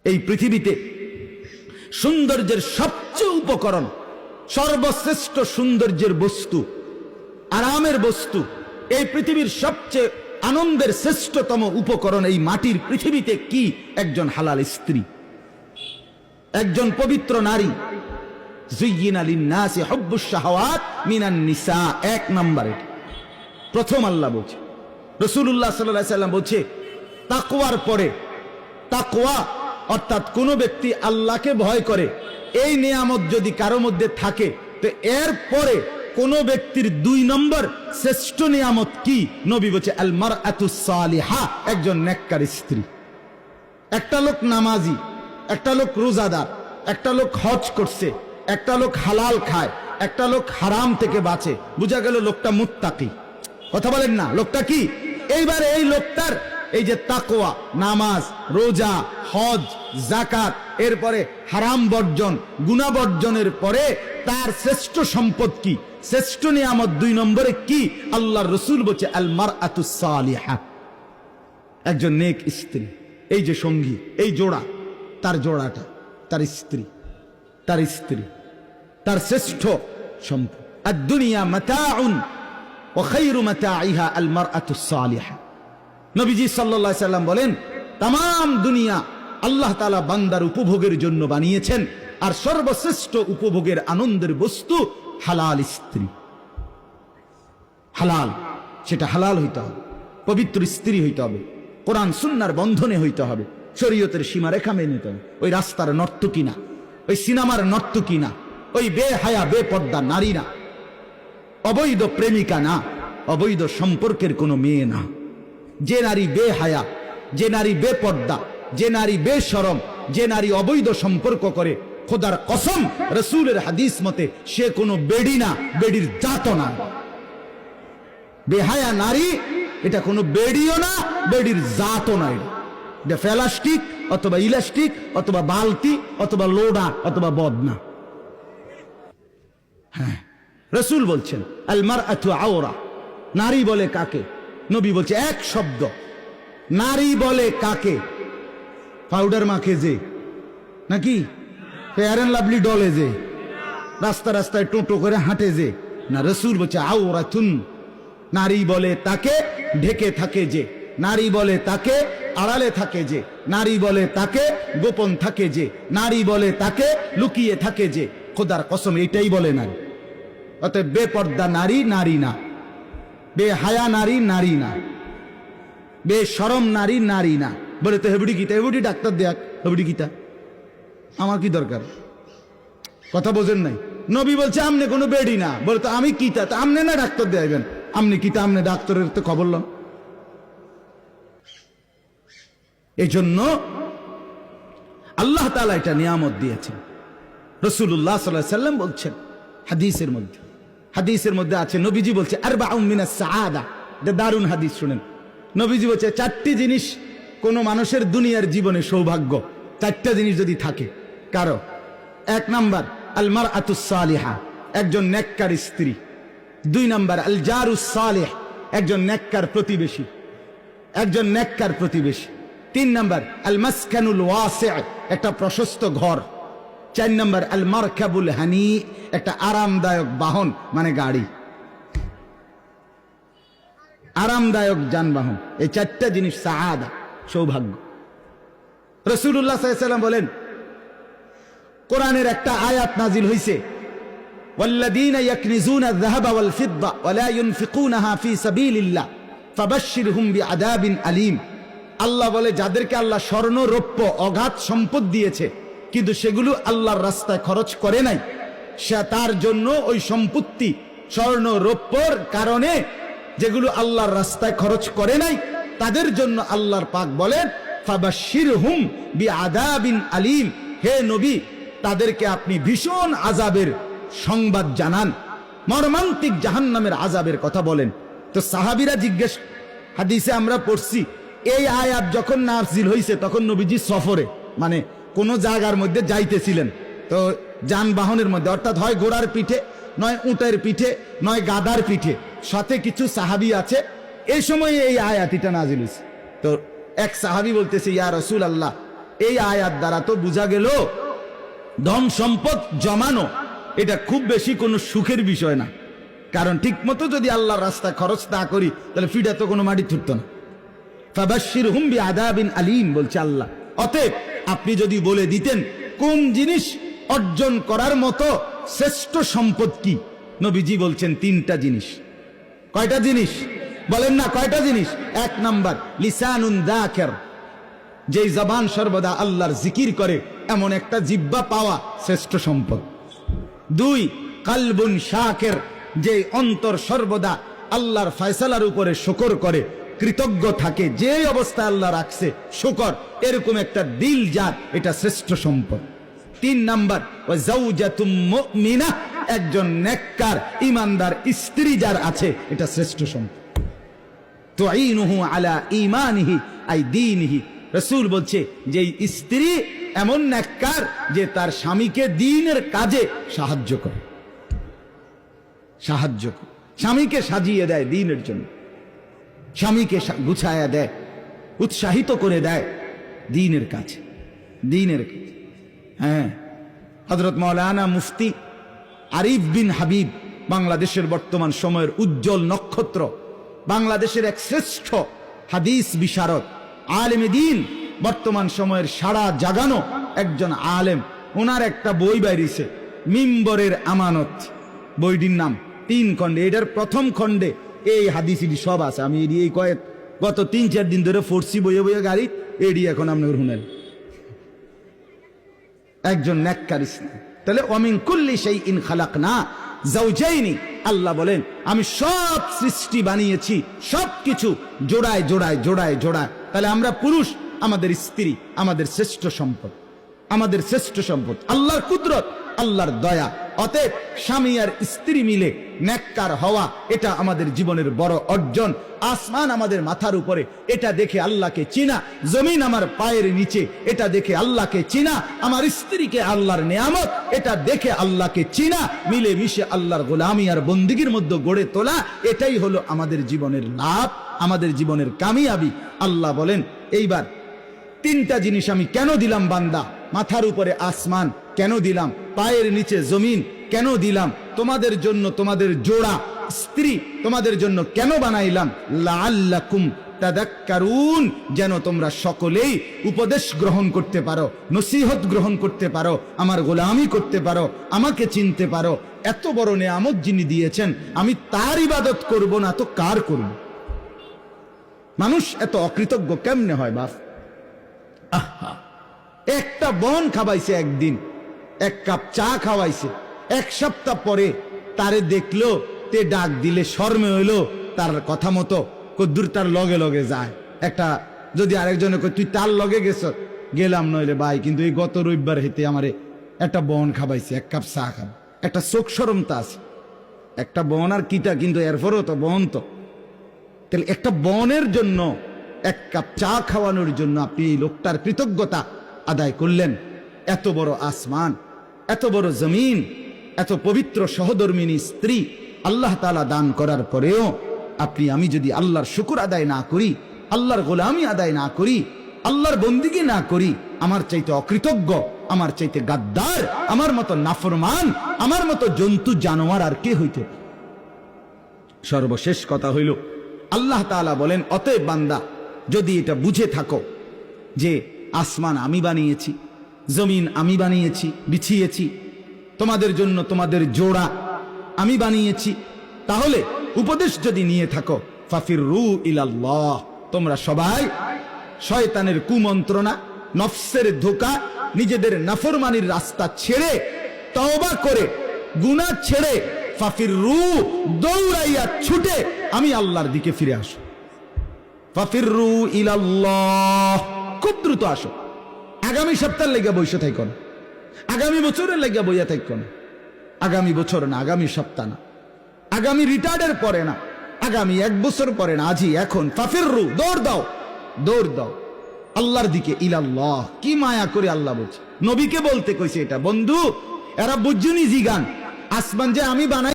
এই পৃথিবীতে সৌন্দর্যের সবচেয়ে উপকরণ, সর্বশ্রেষ্ঠ সৌন্দর্যের বস্তু, আরামের বস্তু, এই পৃথিবীর সবচেয়ে আনন্দের শ্রেষ্ঠতম উপকরণ এই মাটির পৃথিবীতে কি? একজন হালাল স্ত্রী, একজন পবিত্র নারী। যুয়্যিনা লিন-নাসি হুব্বুশ শাহাওয়াত মিনান নিসা, এক নম্বরে প্রথম আল্লাহ বলছে। রাসূলুল্লাহ সাল্লাল্লাহু আলাইহি সাল্লাম বলছে তাকওয়ার পরে, তাকওয়া অর্থাৎ কোন ব্যক্তি আল্লাহকে ভয় করে, এই নিয়ামত যদি কারো মধ্যে থাকে, তো এর পরে কোন ব্যক্তির 2 নম্বর শ্রেষ্ঠ নিয়ামত কি? নবী বলছে আল মারআতুস সালিহা, একজন নেককার স্ত্রী। একটা লোক নামাজি, একটা লোক রোজাদার, একটা লোক হজ করছে, একটা লোক হালাল খায়, একটা লোক হারাম থেকে বাঁচে, বুঝা গেল লোকটা মুত্তাকি। কথা বলেন না, লোকটা কি? এইবার এই লোকটার এই যে তাকওয়া, নামাজ, রোজা, হজ, যাকাত, এরপরে হারাম বর্জন, গুনাহ বর্জনের পরে তার শ্রেষ্ঠ সম্পদ কি? শ্রেষ্ঠ নিয়ামত 2 নম্বরে কি? আল্লাহর রাসূল বলছে আল মারআতুস সালিহা, একজন নেক স্ত্রী। এই যে সঙ্গী, এই জোড়া, তার জোড়াটা তার স্ত্রী, তার স্ত্রী তার শ্রেষ্ঠ সম্পদ। আদ-দুনিয়া মাতাউন ওয়া খায়রু মাতাইহা আল মারআতুস সালিহা। নবীজি সাল্লাল্লাহু আলাইহি সাল্লাম বলেন তাম দুনিয়া আল্লাহ তাআলা বান্দার উপভোগের জন্য বানিয়েছেন, আর সর্বশ্রেষ্ঠ উপভোগের আনন্দের বস্তু হালাল স্ত্রী। হালাল, সেটা হালাল হইতে হবে, পবিত্র স্ত্রী হইতে হবে, কোরআন সুন্নাহর বন্ধনে হইতে হবে, শরীয়তের সীমারেখা মেনে নিতে হবে। ওই রাস্তার নর্তকী না, ওই সিনেমার নর্তকী না, ওই বেহায়া বেপর্দা নারী না, অবৈধ প্রেমিকা না, অবৈধ সম্পর্কের কোনো মেয়ে না। যে নারী বেহায়া, যে নারী বেপর্দা, যে নারী বেশরম, যে নারী অবৈধ সম্পর্ক করে, খোদার কসম রাসূলের হাদিস মতে সে কোনো বেডি না, বেডির জাতও না। বেহায়া নারী এটা কোনো বেডিও না, বেডির জাতও না। এটা প্লাস্টিক অথবা ইলাস্টিক অথবা বালতি অথবা লোডা অথবা বদনা। হ্যাঁ, রাসূল বলছেন আল মারআতু আওরা, নারী বলে কাকে? নবী বলছে এক শব্দ, নারী বলে কাকে? পাউডার মাখে যে, নাকি ফেয়ার এন্ড লাভলি ডলে যে, রাস্তা রাস্তায় টোটো করে হাঁটে যে, না। রাসূল বলছে আওরাতুন, নারী বলে তাকে ঢেকে থাকে যে, নারী বলে তাকে আড়ালে থাকে যে, নারী বলে তাকে গোপন থাকে যে, নারী বলে তাকে লুকিয়ে থাকে যে। খোদার কসম এটাই বলে নারী। অতএব বেপর্দা নারী নারী না, বেহায়া নারী নারী না, বেশরম নারী নারী না। বলে তো হেবুডি গীতা, হেবুডি ডাক্তার দেখ, হেবুডি গীতা আমার কি দরকার? কথা বোঝেন নাই? নবী বলছে আমনে কোনো বেডি না। বলে তো আমি কিতা, তো আমনে না ডাক্তার দেবেন, আমনে কিতা, আমনে ডাক্তারের তো খবর লন। এই জন্য আল্লাহ তাআলা এটা নিয়ামত দিয়েছেন। রাসূলুল্লাহ সাল্লাল্লাহু আলাইহি সাল্লাম বলছেন হাদিসের মধ্যে আছে, নবীজি বলছে আরবাউন মিনাস সাআদা, এটা দারুণ হাদিস শুনেন। নবীজি বলছে 4টি জিনিস কোন মানুষের দুনিয়ার জীবনে সৌভাগ্য, 4টা জিনিস যদি থাকে কারো। 1 নাম্বার আল মারআতুস সালিহা, একজন নেককার স্ত্রী। 2 নাম্বার আল জারুস সালিহ, একজন নেককার প্রতিবেশী, একজন নেককার প্রতিবেশী। 3 নাম্বার আল মাসকানুল ওয়াসি', একটা প্রশস্ত ঘর। 4 নাম্বার আল মারকাবুল হানি, একটা আরামদায়ক বাহন, মানে গাড়ি, আরামদায়ক যানবাহন। এই 4টা জিনিস সাআদা, সৌভাগ্য। রাসূলুল্লাহ সাল্লাল্লাহু আলাইহি ওয়াসাল্লাম বলেন কোরআনের একটা আয়াত নাজিল হইছে, ওয়াল্লাযীনা ইয়াকনিজুনা আয-যাহাবা ওয়াল ফিদ্দা ওয়া লা ইউনফিকুনাহা ফি সাবিলিল্লাহ ফাবাশশিরহুম বিআযাবিন আলীম। আল্লাহ বলে যাদেরকে আল্লাহ স্বর্ণ রৌপ্য অগাধ সম্পদ দিয়েছে কিন্তু সেগুলো আল্লাহর রাস্তায় খরচ করে নাই, সে তার জন্য ওই সম্পত্তি স্বর্ণ রৌপ্যর কারণে যেগুলো আল্লাহর রাস্তায় খরচ করে নাই তাদের জন্য আল্লাহর পাক বলেন ফাবাশশিরহুম বিআযাবিন আলীম, হে নবী তাদেরকে আপনি ভীষণ আযাবের সংবাদ জানান, মর্মান্তিক জাহান্নামের আযাবের কথা বলেন। তো সাহাবীরা জিজ্ঞেস, হাদিসে আমরা পড়ছি এই আয়াত যখন নাযিল হইছে তখন নবীজি সফরে, মানে কোন জায়গার মধ্যে যাইতেছিলেন, তো যানবাহনের মধ্যে, অর্থাৎ হয় ঘোড়ার পিঠে, নয় উটের পিঠে, নয় গাধার পিঠে, সাথে কিছু সাহাবী আছে। এই সময় এই আয়াতটা নাযিল হইছে। তো এক সাহাবী বলতেছে, ইয়া রাসূলুল্লাহ, এই আয়াত দ্বারা তো বোঝা গেল ধন সম্পদ জমানো এটা খুব বেশি কোনো সুখের বিষয় না। কারণ ঠিক মতো যদি আল্লাহর রাস্তা খরচ না করি তাহলে ফিডা তো কোনো মাটি ছুটতো না। ফাবাশশিরহুম বিআযাবিন আলীম বলছে আল্লাহ। অতএব আপনি যদি বলে দিতেন কোন জিনিস অর্জন করার মতো শ্রেষ্ঠ সম্পদ কি, নবীজি বলছেন 3টা জিনিস। কয়টা জিনিস বলেন না? কয়টা জিনিস? 1 নাম্বার লিসানুন যাকির, যেই জবান সর্বদা আল্লাহর জিকির করে এমন একটা জিহ্বা পাওয়া শ্রেষ্ঠ সম্পদ। 2 কলবুন শাকির, যে অন্তর সর্বদা আল্লাহর ফয়সালার উপরে শুকর করে, কৃতজ্ঞ থাকে, যে অবস্থায় আল্লাহ রাখছে শুকর, এরকম একটা দিল যার, এটা শ্রেষ্ঠ সম্পদ। 3 নাম্বার ওয়া যাওজাতুম মুমিনা, একজন নেককার ইমানদার স্ত্রী যার আছে, এটা শ্রেষ্ঠ সম্পদ। তুঈনুহু আলা ঈমানিহি আই দীনিহি, রাসূল বলছে যে স্ত্রী এমন নেককার যে তার স্বামীকে দ্বীনের কাজে সাহায্য করে, স্বামীকে সাজিয়ে দেয় দ্বীনের জন্য, স্বামীকে গুছায়া দেয়, উৎসাহিত করে দেয় দ্বীনের কাছে। হ্যাঁ, হযরত মাওলানা মুফতি আরিফ বিন হাবিব, বাংলাদেশের বর্তমান সময়ের উজ্জ্বল নক্ষত্র, বাংলাদেশের এক শ্রেষ্ঠ হাদিস বিশারদ, আলেমে দ্বীন, বর্তমান সময়ের সারা জাগানো একজন আলেম। ওনার একটা বই বাইরিছে, মিম্বরের আমানত, বইটির নাম 3 খণ্ডে। এটার প্রথম খণ্ডে এই হাদিসটি সব আছে। আমি এই গত 3-4 দিন ধরে ফোর্সি বইয়ে গাড়ি এডি এখন আপনার শুনেন। একজন নেককার স্ত্রী। তাহলে ওয়ামিন কুল্লি শাইইন খালাকনা যাওজাইনি, আল্লাহ বলেন আমি সব সৃষ্টি বানিয়েছি, সবকিছু জোড়ায় জোড়ায় জোড়ায় জোড়ায়। তাহলে আমরা পুরুষ, আমাদের স্ত্রী আমাদের শ্রেষ্ঠ সম্পদ, আমাদের শ্রেষ্ঠ সম্পদ, আল্লাহর কুদরত, আল্লাহর দয়া। অতএব স্বামী আর স্ত্রী মিলে নেককার হওয়া, এটা আমাদের জীবনের বড় অর্জন। আসমান আমাদের মাথার উপরে, এটা দেখে আল্লাহকে চিনা। জমিন আমার পায়ের নিচে, এটা দেখে আল্লাহকে চিনা। আমার স্ত্রীকে আল্লাহর নেয়ামত, এটা দেখে আল্লাহকে চিনা। মিলে মিশে আল্লাহর গোলামি আর বন্দিগির মধ্যে গড়ে তোলা, এটাই হলো আমাদের জীবনের লাভ, আমাদের জীবনের কামিয়াবি। আল্লাহ বলেন এইবার 3টা জিনিস আমি কেন দিলাম বান্দা? মাথার উপরে আসমান কেন দিলাম? পায়ের নিচে জমিন কেন দিলাম? তোমাদের জন্য, তোমাদের জোড়া স্ত্রী তোমাদের জন্য কেন বানাইলাম? লাআল্লাকুম তাদাক্কারুন, যেন তোমরা সকলেই উপদেশ গ্রহণ করতে পারো, নসিহত গ্রহণ করতে পারো, আমার গোলামি করতে পারো, আমাকে চিনতে পারো। এত বড় নেয়ামত যিনি দিয়েছেন, আমি তার ইবাদত করব না তো কার করব? মানুষ এত অকৃতজ্ঞ কেমনে হয় বাপ? আহা, একটা বন খাওয়াইছে, একদিন 1 কাপ চা খাওয়াইছে, 1 সপ্তাহ পরে তারে দেখলো, তে ডাক দিলে শর্মে হইলো, তার কথা মতো কদ্দুর তার লগে লগে যায়। একটা যদি আরেকজনে কই তুই তার লগে গেছ, গেলাম, নইলে ভাই কিন্তু এই গত রবিবার হেতে আমারে একটা বন খাওয়াইছে, 1 কাপ চা খাব, একটা চোখ শরমতা আছে। একটা বন আর কিটা, কিন্তু এরপরও তো বন। তো তাহলে একটা বনের জন্য, 1 কাপ চা খাওয়ানোর জন্য আপনি এই লোকটার কৃতজ্ঞতা আদায় করলেন। এত বড় আসমান, এত বড় জমিন, এত পবিত্র সহধর্মিনী স্ত্রী আল্লাহ তাআলা দান করার পরেও আপনি আমি যদি আল্লাহর শুকর আদায় না করি, আল্লাহর গোলামি আদায় না করি, আল্লাহর বন্দিগি না করি, আমার চাইতে অকৃতজ্ঞ, আমার চাইতে গাদ্দার, আমার মতো নাফরমান, আমার মতো জন্তু জানোয়ার আর কে হইতে? সর্বশেষ কথা হইল, আল্লাহ তাআলা বলেন অতএব বান্দা যদি এটা বুঝে থাকো যে আসমান আমি বানিয়েছি, জমিন আমি বানিয়েছি, বিছিয়েছি, তোমাদের জন্য তোমাদের জোড়া আমি বানিয়েছি, তাহলে উপদেশ যদি নিয়ে থাকো, ফাফিরু ইলাল্লাহ, তোমরা সবাই শয়তানের কুমন্ত্রণা, নফসের ধোঁকা, নিজেদের নাফরমানির রাস্তা ছেড়ে, তওবা করে, গুনাহ ছেড়ে, ফাফিরু, দৌড়াইয়া ছুটে আমি আল্লাহর দিকে ফিরে আসো। ফাফিরু ইলাল্লাহ, খুব দ্রুত আসো। আগামী সপ্তাহের লেগে বসে থাকো না, আগামী বছরের লেগে বইয়া থাকো না, আগামী বছর না, আগামী সপ্তাহ না, আগামী রিটায়ার্ডের পরে না, আগামী 1 বছর পরে না, আজই এখন। ফাফিরু, দৌড় দাও, দৌড় দাও আল্লাহর দিকে। ইলাল্লাহ, কি মায়া করে আল্লাহ বলছে, নবীকে বলতে কইছে এটা। বন্ধু, এরা বুঝুনি জিগান, আসমান যে আমি বানাই